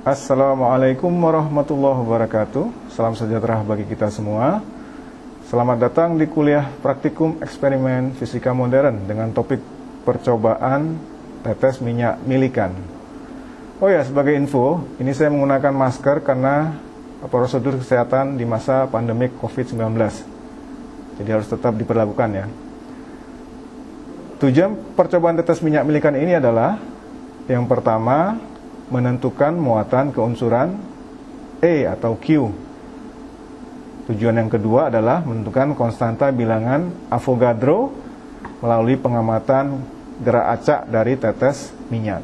Assalamualaikum warahmatullahi wabarakatuh. Salam sejahtera bagi kita semua. Selamat datang di kuliah praktikum eksperimen fisika modern dengan topik percobaan tetes minyak milikan. Oh ya, sebagai info, ini saya menggunakan masker karena prosedur kesehatan di masa pandemik COVID-19. Jadi harus tetap diperlakukan ya. Tujuan percobaan tetes minyak milikan ini adalah yang pertama, menentukan muatan keunsuran E atau Q. Tujuan yang kedua adalah menentukan konstanta bilangan Avogadro melalui pengamatan gerak acak dari tetes minyak.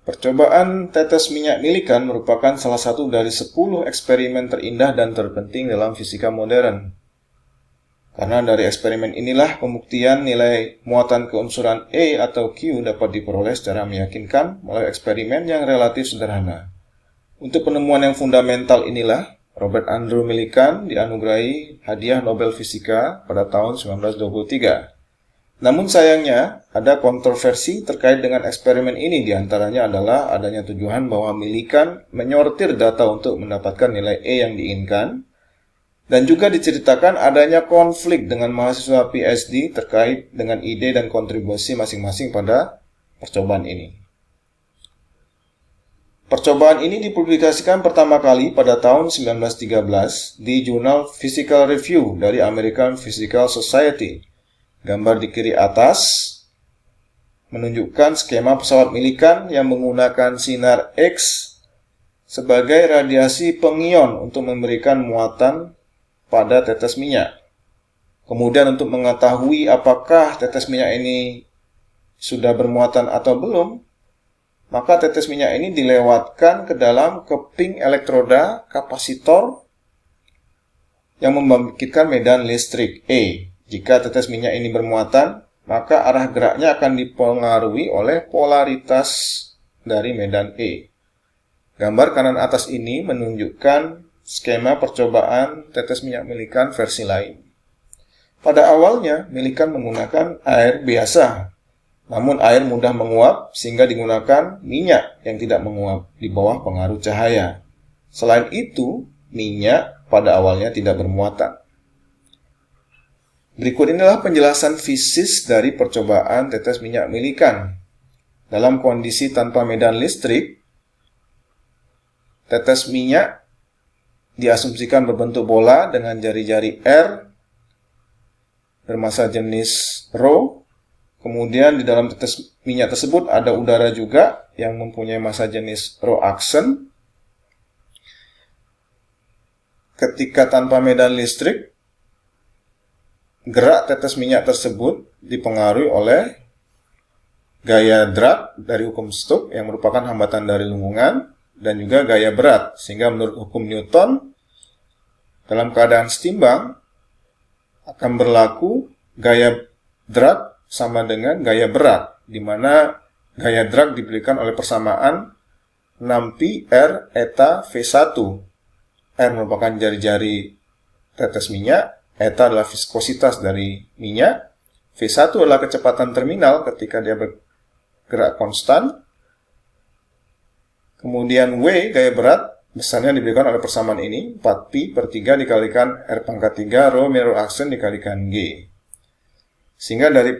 Percobaan tetes minyak milikan merupakan salah satu dari 10 eksperimen terindah dan terpenting dalam fisika modern. Karena dari eksperimen inilah pembuktian nilai muatan keunsuran E atau Q dapat diperoleh secara meyakinkan melalui eksperimen yang relatif sederhana. Untuk penemuan yang fundamental inilah, Robert Andrew Millikan dianugerahi hadiah Nobel Fisika pada tahun 1923. Namun sayangnya, ada kontroversi terkait dengan eksperimen ini, diantaranya adalah adanya tuduhan bahwa Millikan menyortir data untuk mendapatkan nilai E yang diinginkan, dan juga diceritakan adanya konflik dengan mahasiswa PhD terkait dengan ide dan kontribusi masing-masing pada percobaan ini. Percobaan ini dipublikasikan pertama kali pada tahun 1913 di jurnal Physical Review dari American Physical Society. Gambar di kiri atas menunjukkan skema pesawat milikan yang menggunakan sinar X sebagai radiasi pengion untuk memberikan muatan pada tetes minyak. Kemudian untuk mengetahui apakah tetes minyak ini sudah bermuatan atau belum, maka tetes minyak ini dilewatkan ke dalam keping elektroda kapasitor yang membangkitkan medan listrik E. Jika tetes minyak ini bermuatan, maka arah geraknya akan dipengaruhi oleh polaritas dari medan E. Gambar kanan atas ini menunjukkan skema percobaan tetes minyak milikan versi lain. Pada awalnya, milikan menggunakan air biasa, namun air mudah menguap sehingga digunakan minyak yang tidak menguap di bawah pengaruh cahaya. Selain itu, minyak pada awalnya tidak bermuatan. Berikut inilah penjelasan fisis dari percobaan tetes minyak milikan. Dalam kondisi tanpa medan listrik, tetes minyak diasumsikan berbentuk bola dengan jari-jari R bermassa jenis ρ. Kemudian di dalam tetes minyak tersebut ada udara juga yang mempunyai massa jenis ρ aksen. Ketika tanpa medan listrik, gerak tetes minyak tersebut dipengaruhi oleh gaya drag dari hukum Stokes yang merupakan hambatan dari lingkungan, dan juga gaya berat, sehingga menurut hukum Newton, dalam keadaan setimbang akan berlaku gaya drag sama dengan gaya berat, di mana gaya drag diberikan oleh persamaan 6pi R eta V1. R merupakan jari-jari tetes minyak, eta adalah viskositas dari minyak, V1 adalah kecepatan terminal ketika dia bergerak konstan. Kemudian W, gaya berat, besarnya diberikan oleh persamaan ini, 4pi per 3 dikalikan R pangkat 3, ρ min ρ aksen dikalikan G. Sehingga dari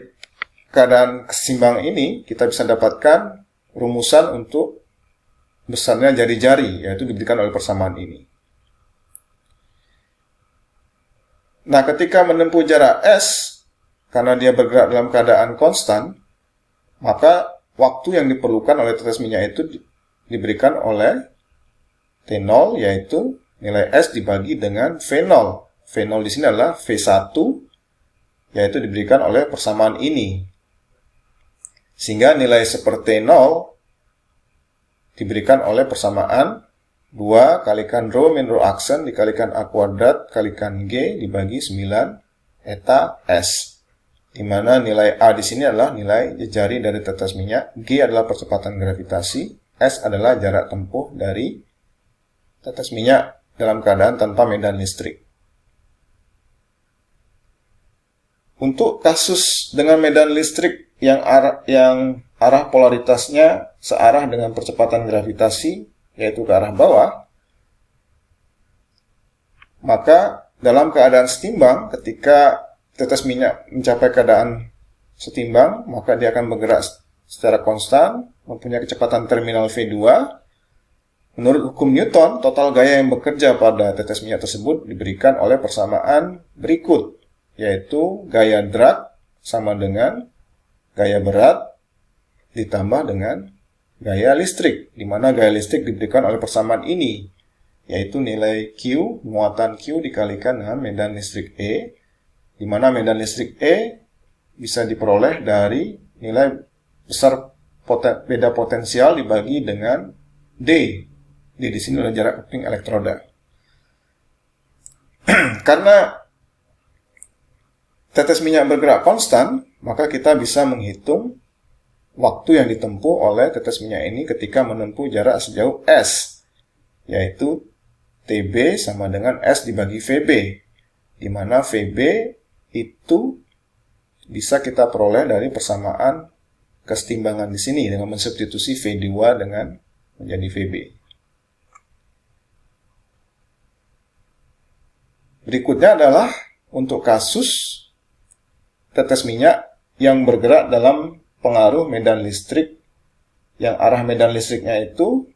keadaan keseimbangan ini, kita bisa dapatkan rumusan untuk besarnya jari-jari, yaitu diberikan oleh persamaan ini. Nah, ketika menempuh jarak S, karena dia bergerak dalam keadaan konstan, maka waktu yang diperlukan oleh tetes minyak itu diberikan oleh T0, yaitu nilai S dibagi dengan V0. V0 di sini adalah V1, yaitu diberikan oleh persamaan ini. Sehingga nilai seperti T0 diberikan oleh persamaan 2 kalikan ρ min ρ aksen dikalikan A kuadrat kalikan G dibagi 9 eta S. Di mana nilai A di sini adalah nilai jari dari tetes minyak, G adalah percepatan gravitasi, S adalah jarak tempuh dari tetes minyak dalam keadaan tanpa medan listrik. Untuk kasus dengan medan listrik yang arah polaritasnya searah dengan percepatan gravitasi, yaitu ke arah bawah, maka dalam keadaan setimbang, ketika tetes minyak mencapai keadaan setimbang, maka dia akan bergerak secara konstan, mempunyai kecepatan terminal V2. Menurut hukum Newton, total gaya yang bekerja pada tetes minyak tersebut diberikan oleh persamaan berikut, yaitu gaya drag sama dengan gaya berat ditambah dengan gaya listrik, di mana gaya listrik diberikan oleh persamaan ini, yaitu nilai Q, muatan Q dikalikan dengan medan listrik E, di mana medan listrik E bisa diperoleh dari nilai besar beda potensial dibagi dengan D. D di sini adalah jarak kuping elektroda. Karena tetes minyak bergerak konstan, maka kita bisa menghitung waktu yang ditempuh oleh tetes minyak ini ketika menempuh jarak sejauh S, yaitu TB sama dengan S dibagi VB, di mana VB itu bisa kita peroleh dari persamaan kesetimbangan di sini dengan mensubstitusi V2 dengan menjadi VB. Berikutnya adalah untuk kasus tetes minyak yang bergerak dalam pengaruh medan listrik, yang arah medan listriknya itu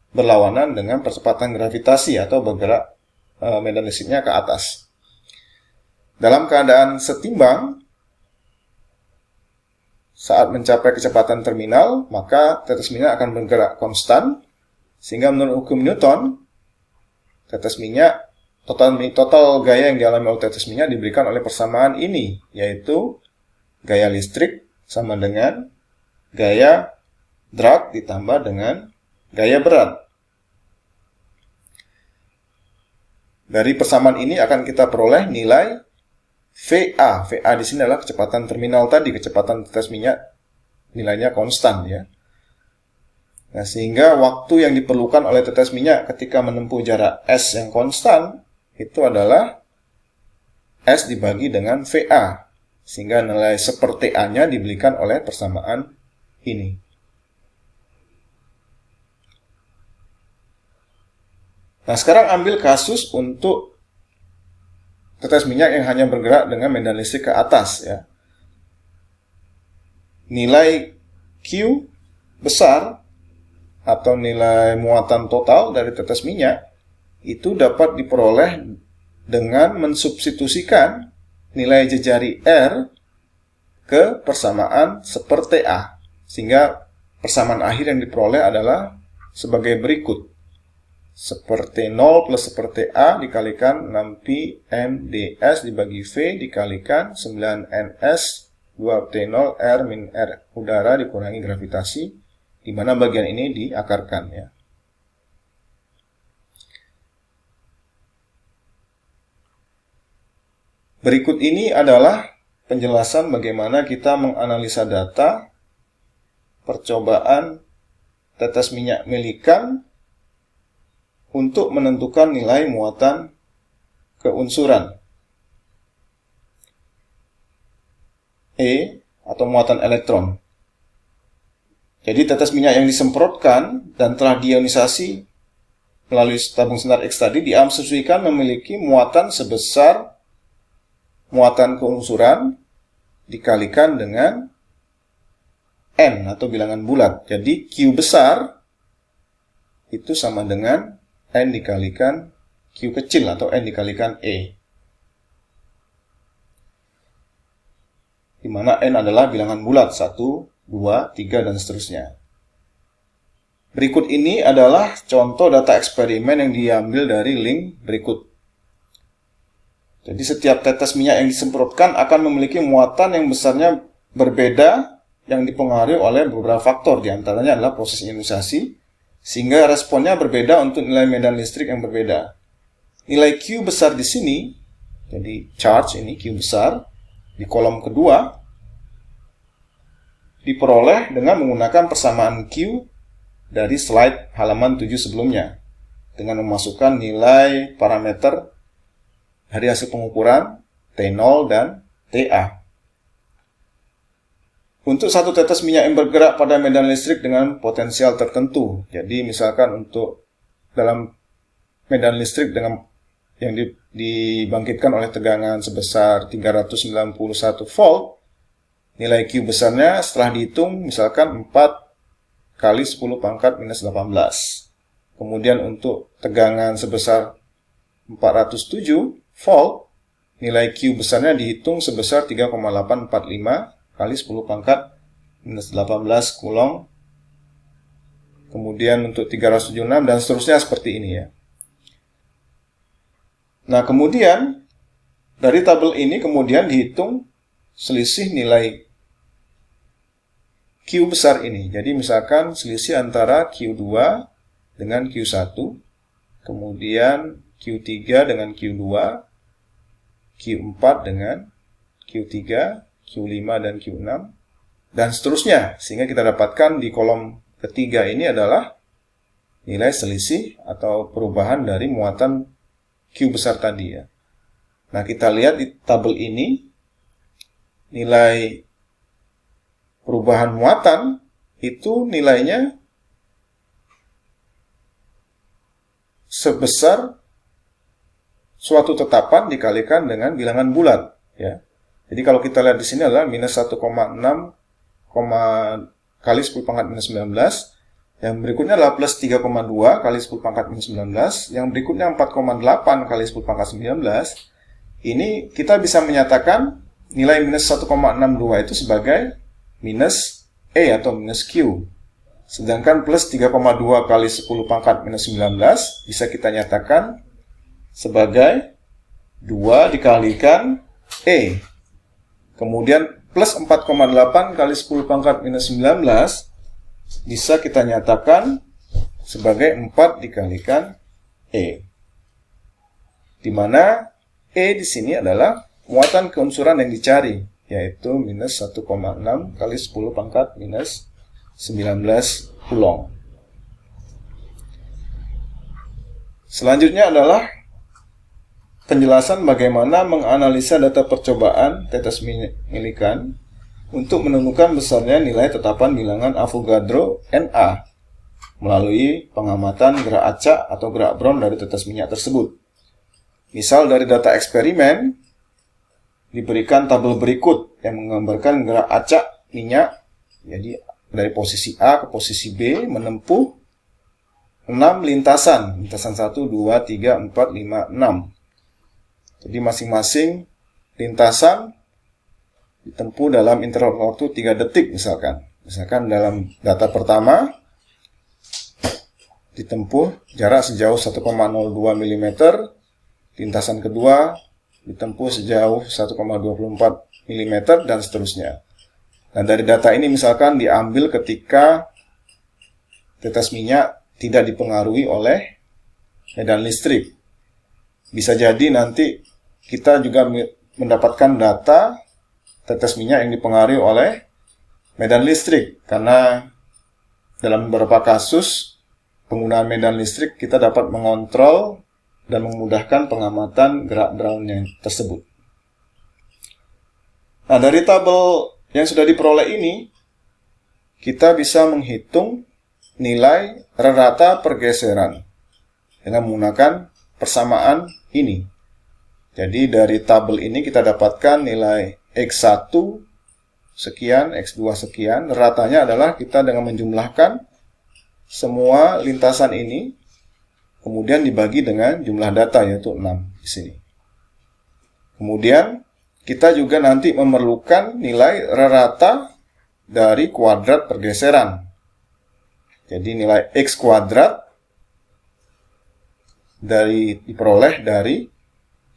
berlawanan dengan percepatan gravitasi atau bergerak medan listriknya ke atas. Dalam keadaan setimbang, saat mencapai kecepatan terminal, maka tetes minyak akan bergerak konstan, sehingga menurut hukum Newton, tetes minyak, total gaya yang dialami oleh tetes minyak diberikan oleh persamaan ini, yaitu gaya listrik sama dengan gaya drag ditambah dengan gaya berat. Dari persamaan ini akan kita peroleh nilai VA. VA di sini adalah kecepatan terminal tadi, kecepatan tetes minyak nilainya konstan ya. Nah, sehingga waktu yang diperlukan oleh tetes minyak ketika menempuh jarak S yang konstan itu adalah S dibagi dengan VA. Sehingga nilai seperti A-nya diberikan oleh persamaan ini. Nah, sekarang ambil kasus untuk tetes minyak yang hanya bergerak dengan medan listrik ke atas ya. Nilai Q besar atau nilai muatan total dari tetes minyak itu dapat diperoleh dengan mensubstitusikan nilai jejari R ke persamaan seperti A. Sehingga persamaan akhir yang diperoleh adalah sebagai berikut. Seperti 0 plus seperti A dikalikan 6pi NDS dibagi V dikalikan 9NS 2T0 R min R udara dikurangi gravitasi, di mana bagian ini diakarkan ya. Berikut ini adalah penjelasan bagaimana kita menganalisa data percobaan tetes minyak milikan untuk menentukan nilai muatan keunsuran E atau muatan elektron. Jadi tetes minyak yang disemprotkan dan telah diionisasi melalui tabung sinar X tadi diasumsikan memiliki muatan sebesar muatan keunsuran dikalikan dengan N atau bilangan bulat. Jadi Q besar itu sama dengan N dikalikan Q kecil atau N dikalikan E. Di mana N adalah bilangan bulat 1, 2, 3, dan seterusnya. Berikut ini adalah contoh data eksperimen yang diambil dari link berikut. Jadi setiap tetes minyak yang disemprotkan akan memiliki muatan yang besarnya berbeda yang dipengaruhi oleh beberapa faktor. Di antaranya adalah proses ionisasi, sehingga responnya berbeda untuk nilai medan listrik yang berbeda. Nilai Q besar di sini, jadi charge ini Q besar, di kolom kedua, diperoleh dengan menggunakan persamaan Q dari slide halaman 7 sebelumnya, dengan memasukkan nilai parameter dari hasil pengukuran T0 dan TA. untuk satu tetes minyak yang bergerak pada medan listrik dengan potensial tertentu. Jadi misalkan untuk dalam medan listrik dengan yang dibangkitkan oleh tegangan sebesar 391 volt, nilai Q besarnya setelah dihitung misalkan 4 kali 10 pangkat minus 18. Kemudian untuk tegangan sebesar 407 volt, nilai Q besarnya dihitung sebesar 3,845 kali 10 pangkat minus 18 coulomb. Kemudian untuk 376 dan seterusnya seperti ini ya. Nah, kemudian dari tabel ini kemudian dihitung selisih nilai Q besar ini. Jadi misalkan selisih antara Q2 dengan Q1, kemudian Q3 dengan Q2, Q4 dengan Q3, Q5 dan Q6, dan seterusnya. Sehingga kita dapatkan di kolom ketiga ini adalah nilai selisih atau perubahan dari muatan Q besar tadi ya. Nah, kita lihat di tabel ini, nilai perubahan muatan itu nilainya sebesar suatu tetapan dikalikan dengan bilangan bulat ya. Jadi kalau kita lihat di sini adalah minus 1,6 kali 10 pangkat minus 19, yang berikutnya adalah plus 3,2 kali 10 pangkat minus 19, yang berikutnya 4,8 kali 10 pangkat 19. Ini kita bisa menyatakan nilai minus 1,62 itu sebagai minus E atau minus Q. Sedangkan plus 3,2 kali 10 pangkat minus 19 bisa kita nyatakan sebagai 2 dikalikan E. Kemudian plus 4,8 kali 10 pangkat minus 19 bisa kita nyatakan sebagai 4 dikalikan E. Di mana E di sini adalah muatan keunsuran yang dicari, yaitu minus 1,6 kali 10 pangkat minus 19 coulomb. Selanjutnya adalah penjelasan bagaimana menganalisa data percobaan tetes milikan untuk menentukan besarnya nilai tetapan bilangan Avogadro NA melalui pengamatan gerak acak atau gerak Brown dari tetes minyak tersebut. Misal dari data eksperimen diberikan tabel berikut yang menggambarkan gerak acak minyak, jadi dari posisi A ke posisi B menempuh 6 lintasan 1, 2, 3, 4, 5, 6. Jadi masing-masing lintasan ditempuh dalam interval waktu 3 detik misalkan. Misalkan dalam data pertama ditempuh jarak sejauh 1,02 mm, lintasan kedua ditempuh sejauh 1,24 mm, dan seterusnya. Nah, dari data ini misalkan diambil ketika tetes minyak tidak dipengaruhi oleh medan listrik. Bisa jadi nanti kita juga mendapatkan data tetes minyak yang dipengaruhi oleh medan listrik. Karena dalam beberapa kasus penggunaan medan listrik kita dapat mengontrol dan memudahkan pengamatan gerak Brown-nya tersebut. Nah, dari tabel yang sudah diperoleh ini, kita bisa menghitung nilai rata pergeseran dengan menggunakan persamaan ini. Jadi dari tabel ini kita dapatkan nilai X1 sekian, X2 sekian. Ratanya adalah kita dengan menjumlahkan semua lintasan ini, kemudian dibagi dengan jumlah data, yaitu 6 di sini. Kemudian kita juga nanti memerlukan nilai rata dari kuadrat pergeseran. Jadi nilai X kuadrat diperoleh dari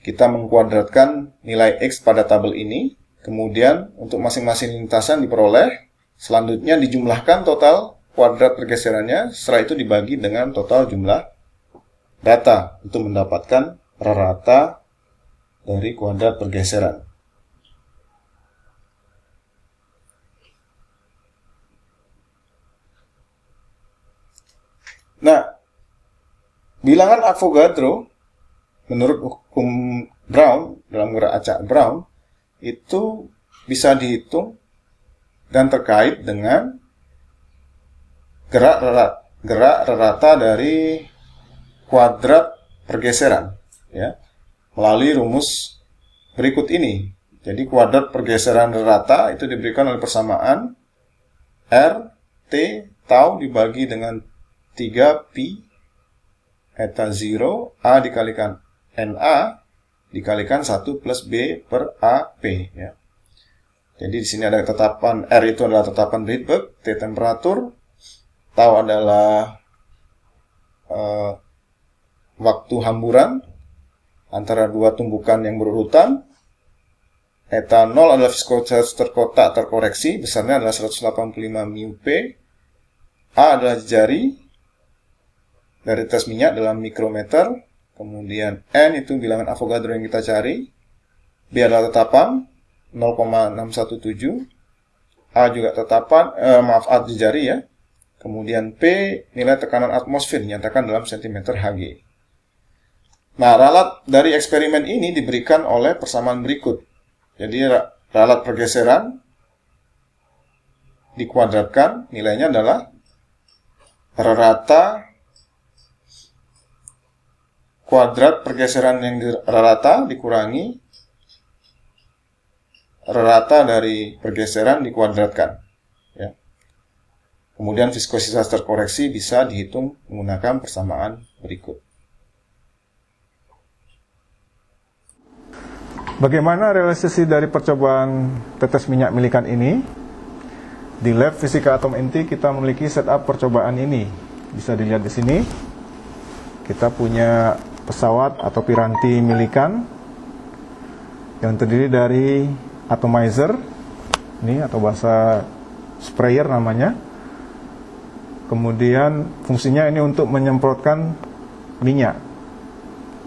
kita mengkuadratkan nilai X pada tabel ini. Kemudian untuk masing-masing lintasan diperoleh. Selanjutnya dijumlahkan total kuadrat pergeserannya. Setelah itu dibagi dengan total jumlah data untuk mendapatkan rata dari kuadrat pergeseran. Nah, bilangan Avogadro menurut hukum Brown dalam gerak acak Brown itu bisa dihitung dan terkait dengan gerak rata dari kuadrat pergeseran, ya, melalui rumus berikut ini. Jadi kuadrat pergeseran rata itu diberikan oleh persamaan R T tau dibagi dengan 3 pi eta 0 A dikalikan NA dikalikan 1 plus B per AP, ya. Jadi di sini ada tetapan R itu adalah tetapan Rydberg, T temperatur, tau adalah waktu hamburan antara dua tumbukan yang berurutan, eta 0 adalah viskositas terkotak terkoreksi, besarnya adalah 185 μP, A adalah jari dari tes minyak dalam mikrometer, kemudian N itu bilangan Avogadro yang kita cari, B adalah tetapan 0,617, A juga tetapan, A jari, ya. Kemudian P nilai tekanan atmosfer dinyatakan dalam cm Hg. Nah, ralat dari eksperimen ini diberikan oleh persamaan berikut. Jadi ralat pergeseran dikuadratkan, nilainya adalah rata kuadrat pergeseran yang rata dikurangi rata dari pergeseran dikuadratkan, ya. Kemudian viskositas terkoreksi bisa dihitung menggunakan persamaan berikut. Bagaimana realisasi dari percobaan tetes minyak milikan ini? Di lab Fisika Atom Inti kita memiliki setup percobaan ini. Bisa dilihat di sini. Kita punya pesawat atau piranti milikan yang terdiri dari atomizer, ini atau bahasa sprayer namanya. Kemudian fungsinya ini untuk menyemprotkan minyak.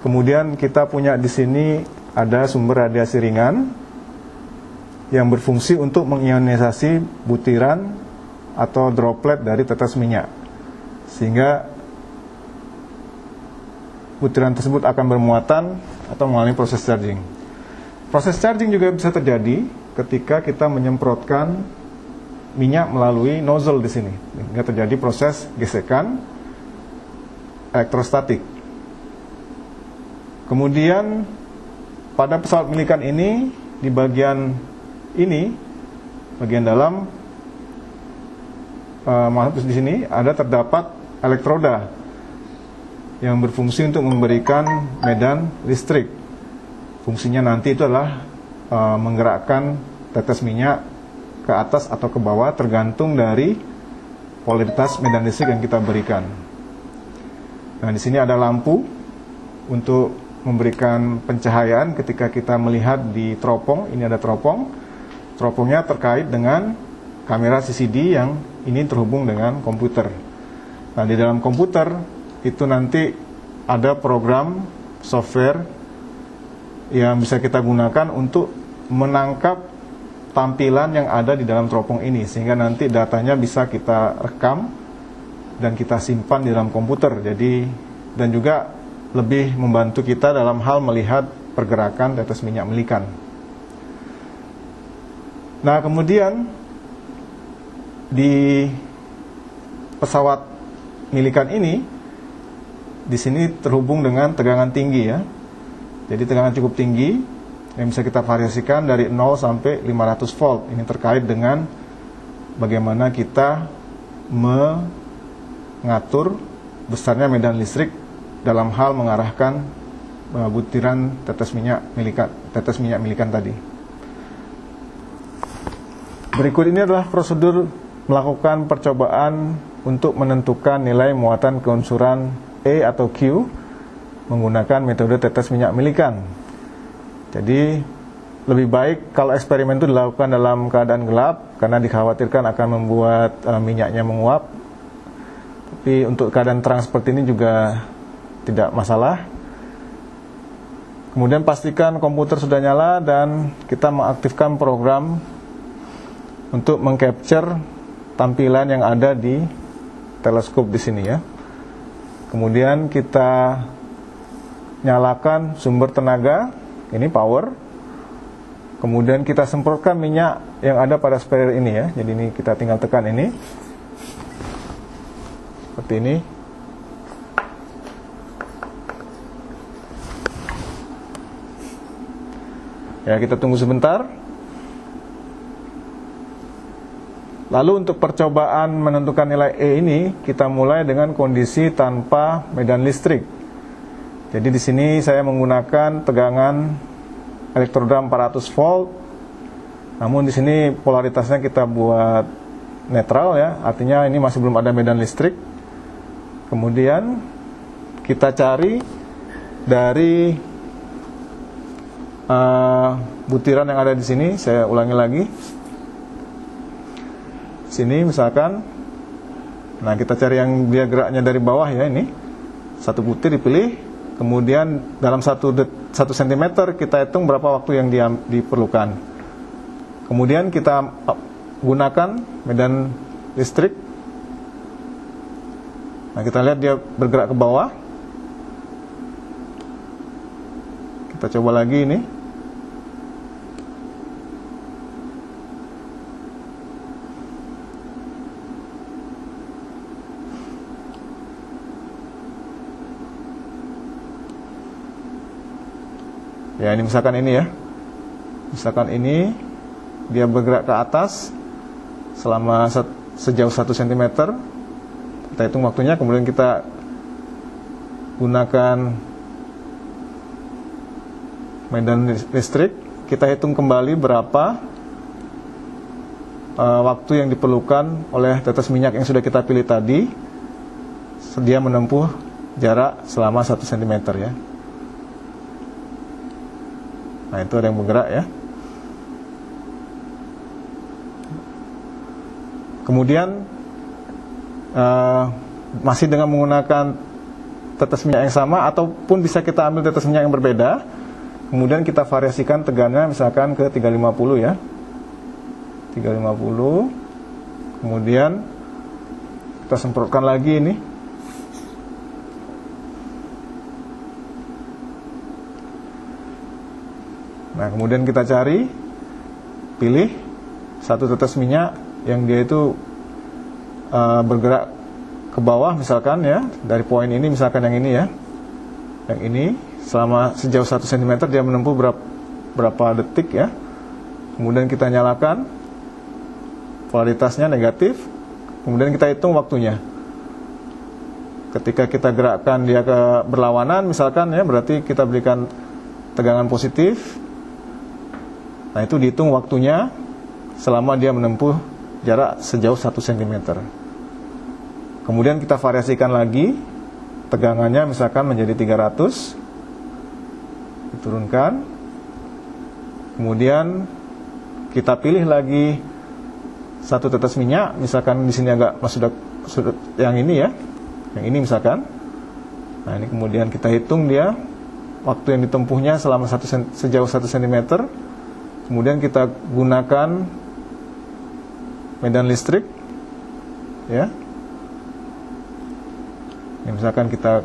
Kemudian kita punya di sini ada sumber radiasi ringan yang berfungsi untuk mengionisasi butiran atau droplet dari tetes minyak, sehingga butiran tersebut akan bermuatan atau mengalami proses charging. Proses charging juga bisa terjadi ketika kita menyemprotkan minyak melalui nozzle di sini, sehingga terjadi proses gesekan elektrostatik. Kemudian pada pesawat milikan ini, di bagian ini, bagian dalam, di sini terdapat elektroda yang berfungsi untuk memberikan medan listrik. Fungsinya nanti itu adalah menggerakkan tetes minyak ke atas atau ke bawah tergantung dari polaritas medan listrik yang kita berikan. Nah, di sini ada lampu untuk memberikan pencahayaan ketika kita melihat di teropong. Ini ada teropong. Teropongnya terkait dengan kamera CCD yang ini terhubung dengan komputer. Nah, di dalam komputer itu nanti ada program software yang bisa kita gunakan untuk menangkap tampilan yang ada di dalam teropong ini, sehingga nanti datanya bisa kita rekam dan kita simpan di dalam komputer. Jadi, dan juga lebih membantu kita dalam hal melihat pergerakan tetes minyak milikan. Nah, kemudian di pesawat milikan ini, di sini terhubung dengan tegangan tinggi, ya. Jadi tegangan cukup tinggi yang bisa kita variasikan dari 0 sampai 500 volt. Ini terkait dengan bagaimana kita mengatur besarnya medan listrik dalam hal mengarahkan butiran tetes minyak milikan tadi. Berikut ini adalah prosedur melakukan percobaan untuk menentukan nilai muatan keunsuran E atau Q menggunakan metode tetes minyak milikan. Jadi lebih baik kalau eksperimen itu dilakukan dalam keadaan gelap karena dikhawatirkan akan membuat minyaknya menguap. Tapi untuk keadaan terang seperti ini juga tidak masalah. Kemudian pastikan komputer sudah nyala dan kita mengaktifkan program untuk mengcapture tampilan yang ada di teleskop di sini, ya. Kemudian kita nyalakan sumber tenaga, ini power. Kemudian kita semprotkan minyak yang ada pada sprayer ini ya. Jadi ini kita tinggal tekan ini. Seperti ini. Ya, kita tunggu sebentar. Lalu untuk percobaan menentukan nilai E ini, kita mulai dengan kondisi tanpa medan listrik. Jadi di sini saya menggunakan tegangan elektroda 400 volt. Namun di sini polaritasnya kita buat netral ya, artinya ini masih belum ada medan listrik. Kemudian kita cari dari butiran yang ada di sini. Saya ulangi lagi. Sini misalkan, nah kita cari yang dia geraknya dari bawah ya, ini satu butir dipilih. Kemudian dalam 1 cm kita hitung berapa waktu yang diperlukan. Kemudian kita gunakan medan listrik. Nah, kita lihat dia bergerak ke bawah. Kita coba lagi ini. Ya, ini misalkan ini ya. Misalkan ini dia bergerak ke atas selama sejauh 1 cm. Kita hitung waktunya, kemudian kita gunakan medan listrik. Kita hitung kembali berapa waktu yang diperlukan oleh tetes minyak yang sudah kita pilih tadi. Dia menempuh jarak selama 1 cm ya. Nah, itu ada yang bergerak ya. Kemudian masih dengan menggunakan tetes minyak yang sama, ataupun bisa kita ambil tetes minyak yang berbeda. Kemudian kita variasikan tegangannya misalkan ke 350 ya. 350. Kemudian kita semprotkan lagi ini. Nah, kemudian kita cari, pilih satu tetes minyak yang dia itu bergerak ke bawah misalkan ya, dari poin ini misalkan yang ini ya. Yang ini selama sejauh 1 cm dia menempuh berapa detik ya. Kemudian kita nyalakan, polaritasnya negatif. Kemudian kita hitung waktunya. Ketika kita gerakkan dia ke berlawanan misalkan ya, berarti kita berikan tegangan positif. Nah, itu dihitung waktunya selama dia menempuh jarak sejauh 1 cm. Kemudian kita variasikan lagi tegangannya misalkan menjadi 300. Diturunkan. Kemudian kita pilih lagi satu tetes minyak, misalkan di sini agak sudah yang ini ya. Yang ini misalkan. Nah, ini kemudian kita hitung dia waktu yang ditempuhnya selama sejauh 1 cm. Kemudian kita gunakan medan listrik ya. Ini misalkan kita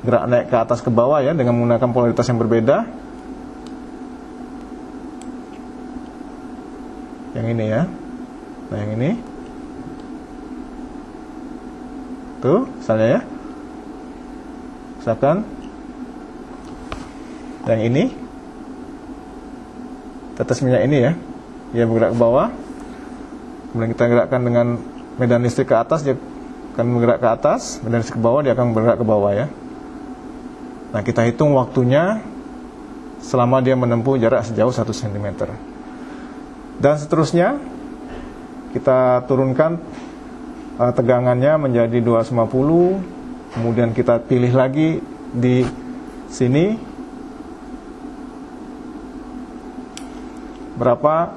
gerak naik ke atas ke bawah ya, dengan menggunakan polaritas yang berbeda. Yang ini ya. Nah, yang ini tuh misalnya ya. Misalkan yang ini tetes minyak ini ya, dia bergerak ke bawah. Kemudian kita gerakkan dengan medan listrik ke atas, dia akan bergerak ke atas. Medan listrik ke bawah, dia akan bergerak ke bawah ya. Nah, kita hitung waktunya selama dia menempuh jarak sejauh 1 cm. Dan seterusnya kita turunkan tegangannya menjadi 250. Kemudian kita pilih lagi di sini berapa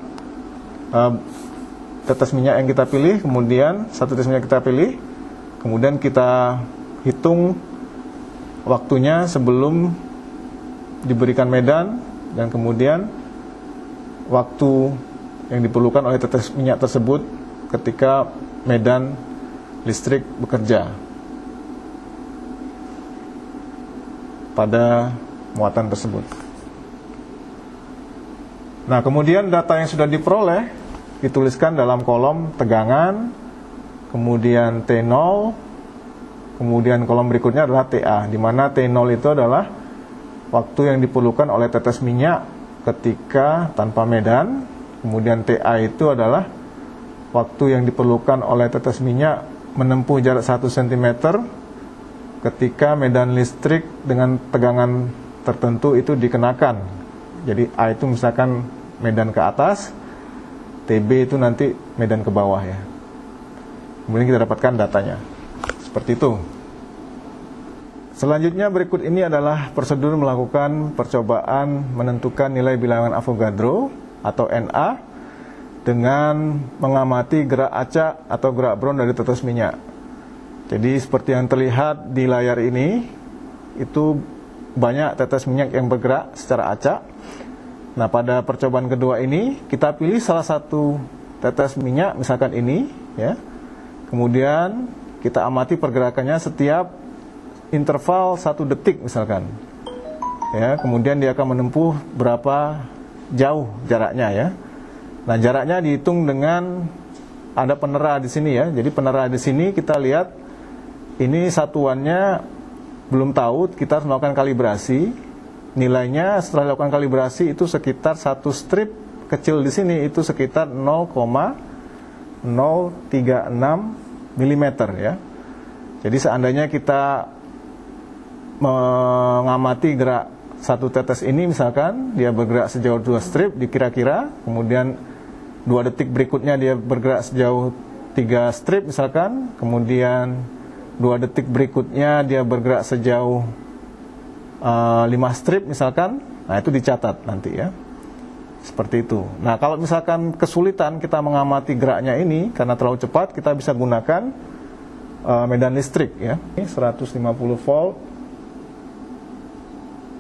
tetes minyak yang kita pilih. Kemudian satu tetes minyak kita pilih. Kemudian kita hitung waktunya sebelum diberikan medan, dan kemudian waktu yang diperlukan oleh tetes minyak tersebut ketika medan listrik bekerja pada muatan tersebut. Nah, kemudian data yang sudah diperoleh dituliskan dalam kolom tegangan, kemudian T0, kemudian kolom berikutnya adalah TA, di mana T0 itu adalah waktu yang diperlukan oleh tetes minyak ketika tanpa medan, kemudian TA itu adalah waktu yang diperlukan oleh tetes minyak menempuh jarak 1 cm ketika medan listrik dengan tegangan tertentu itu dikenakan. Jadi A itu misalkan medan ke atas, TB itu nanti medan ke bawah ya. Kemudian kita dapatkan datanya. Seperti itu. Selanjutnya berikut ini adalah prosedur melakukan percobaan menentukan nilai bilangan Avogadro atau NA dengan mengamati gerak acak atau gerak bron dari tetes minyak. Jadi seperti yang terlihat di layar ini, itu banyak tetes minyak yang bergerak secara acak. Nah, pada percobaan kedua ini kita pilih salah satu tetes minyak, misalkan ini ya. Kemudian kita amati pergerakannya setiap interval 1 detik misalkan. Ya, kemudian dia akan menempuh berapa jauh jaraknya ya. Nah, jaraknya dihitung dengan ada penera di sini ya. Jadi penera di sini kita lihat ini satuannya belum tahu, kita harus melakukan kalibrasi. Nilainya setelah dilakukan kalibrasi itu sekitar 1 strip kecil di sini itu sekitar 0,036 mm ya. Jadi seandainya kita mengamati gerak satu tetes ini, misalkan dia bergerak sejauh 2 strip dikira-kira, kemudian 2 detik berikutnya dia bergerak sejauh 3 strip misalkan, kemudian 2 detik berikutnya dia bergerak sejauh 5 strip misalkan. Nah, itu dicatat nanti ya. Seperti itu. Nah, kalau misalkan kesulitan kita mengamati geraknya ini karena terlalu cepat, kita bisa gunakan medan listrik ya. Ini 150 volt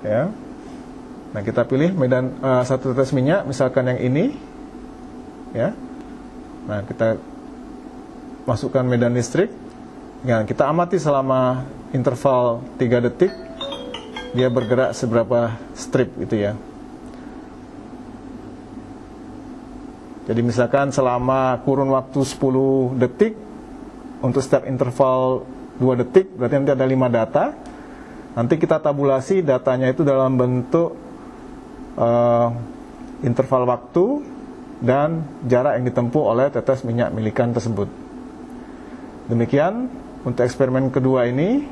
ya. Nah, kita pilih medan satu tetes minyak, misalkan yang ini ya. Nah, kita masukkan medan listrik. Nah, kita amati selama interval 3 detik dia bergerak seberapa strip itu ya. Jadi misalkan selama kurun waktu 10 detik untuk setiap interval 2 detik, berarti nanti ada 5 data. Nanti kita tabulasi datanya itu dalam bentuk interval waktu dan jarak yang ditempuh oleh tetes minyak milikan tersebut. Demikian untuk eksperimen kedua ini,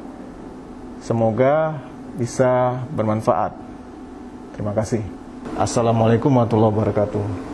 semoga bisa bermanfaat. Terima kasih. Assalamualaikum warahmatullahi wabarakatuh.